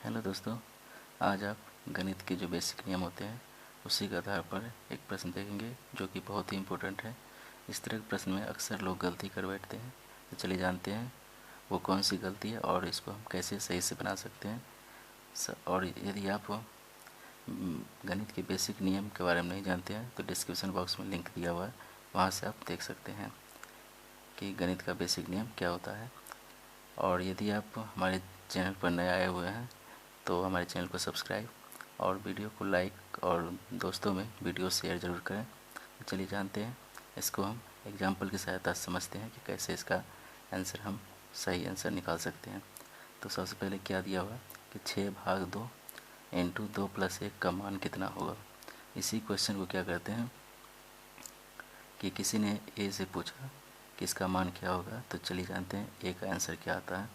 Hello दोस्तों, आज आप गणित के जो बेसिक नियम होते हैं उसी के आधार पर एक प्रश्न देखेंगे जो कि बहुत ही इम्पोर्टेंट है। इस तरह के प्रश्न में अक्सर लोग गलती कर बैठते हैं, तो चलिए जानते हैं वो कौन सी गलती है और इसको हम कैसे सही से बना सकते हैं। और यदि आप गणित के बेसिक नियम के बारे में नहीं जानते हैं तो डिस्क्रिप्शन बॉक्स में लिंक दिया हुआ है, वहाँ से आप देख सकते हैं कि गणित का बेसिक नियम क्या होता है। और यदि आप हमारे चैनल पर नए आए हुए हैं तो हमारे चैनल को सब्सक्राइब और वीडियो को लाइक और दोस्तों में वीडियो शेयर ज़रूर करें। तो चलिए जानते हैं, इसको हम एग्जाम्पल की सहायता से समझते हैं कि कैसे इसका आंसर हम सही आंसर निकाल सकते हैं। तो सबसे पहले क्या दिया हुआ कि 6/2 इंटू 2+1 का मान कितना होगा। इसी क्वेश्चन को क्या करते हैं कि किसी ने ए से पूछा कि इसका मान क्या होगा, तो चलिए जानते हैं ए का आंसर क्या आता है।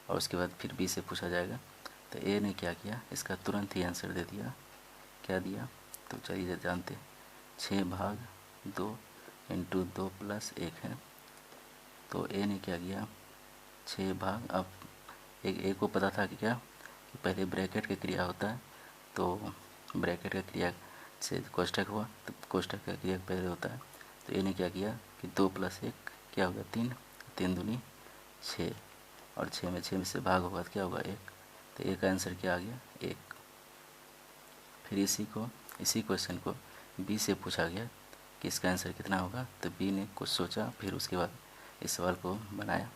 और उसके बाद फिर बी से पूछा जाएगा, तो ए ने क्या किया, इसका तुरंत ही आंसर दे दिया। क्या दिया, तो चलिए जानते हैं 6/2 इंटू 2+1 है। तो ए ने क्या किया, 6 अब ए को पता था कि क्या कि पहले ब्रैकेट का क्रिया होता है, तो ब्रैकेट का क्रिया से कोष्ठक हुआ तो कोष्ठक का क्रिया पहले होता है। तो ए ने क्या किया कि 2+1 क्या होगा 3, 3 दूनी 6 और 6 में से भाग होगा तो क्या होगा 1। तो ए का आंसर क्या आ गया 1। फिर इसी क्वेश्चन को बी से पूछा गया कि इसका आंसर कितना होगा, तो बी ने कुछ सोचा फिर उसके बाद इस सवाल को बनाया।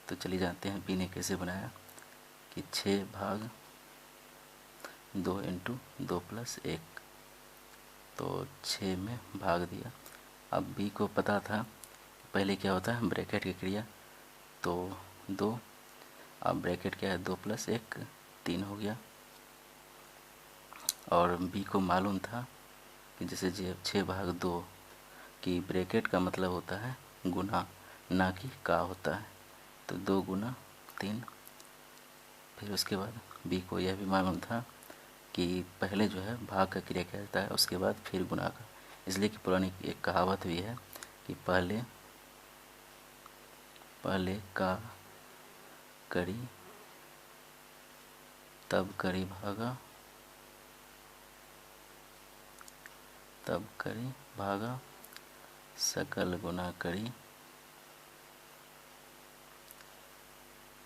तो चलिए जानते हैं बी ने कैसे बनाया कि 6/2 इंटू 2+1, तो 6 में भाग दिया। अब बी को पता था पहले क्या होता है ब्रैकेट की क्रिया, तो 2, अब ब्रैकेट क्या है 2+1 3 हो गया। और बी को मालूम था कि जैसे 6/2 की ब्रैकेट का मतलब होता है गुना, ना कि का होता है, तो 2 गुना 3। फिर उसके बाद बी को यह भी मालूम था कि पहले जो है भाग का क्रिया क्या होता है, उसके बाद फिर गुना का। इसलिए कि पुरानी एक कहावत भी है कि पहले का करी तब करी भागा, तब करी भागा सकल गुना करी,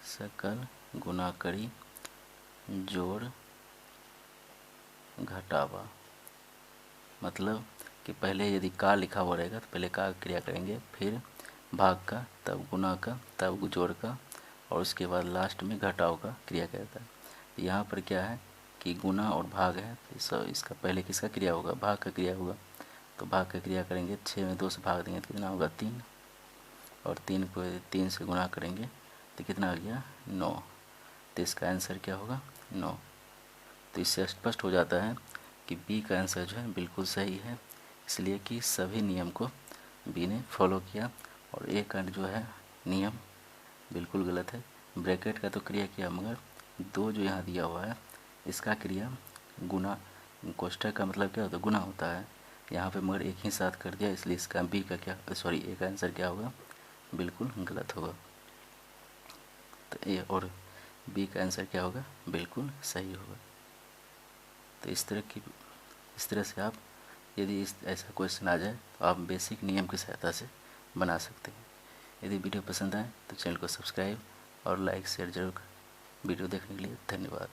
सकल गुना करी जोड़ घटावा। मतलब कि पहले यदि का लिखा हुआ रहेगा तो पहले का क्रिया करेंगे, फिर भाग का, तब गुना का, तब जोड़ का, और उसके बाद लास्ट में घटाव का क्रिया करता है। यहाँ पर क्या है कि गुना और भाग है, तो इसका पहले किसका क्रिया होगा, भाग का क्रिया होगा। तो भाग का क्रिया करेंगे, 6 में 2 से भाग देंगे तो कितना होगा 3, और 3 को 3 से गुना करेंगे तो कितना आ गया 9। तो इसका आंसर क्या होगा 9। तो इससे स्पष्ट हो जाता है कि बी का आंसर जो है बिल्कुल सही है, इसलिए कि सभी नियम को बी ने फॉलो किया। और ए का जो है नियम बिल्कुल गलत है। ब्रैकेट का तो क्रिया किया, मगर 2 जो यहाँ दिया हुआ है इसका क्रिया गुना, कोष्ठक का मतलब क्या होता है गुना होता है, यहाँ पे मगर एक ही साथ कर दिया, इसलिए इसका बी का क्या ए का आंसर क्या होगा बिल्कुल गलत होगा। तो ए और बी का आंसर क्या होगा बिल्कुल सही होगा। तो इस तरह से आप यदि ऐसा क्वेश्चन आ जाए तो आप बेसिक नियम की सहायता से बना सकते हैं। यदि वीडियो पसंद आए तो चैनल को सब्सक्राइब और लाइक शेयर जरूर करें। वीडियो देखने के लिए धन्यवाद।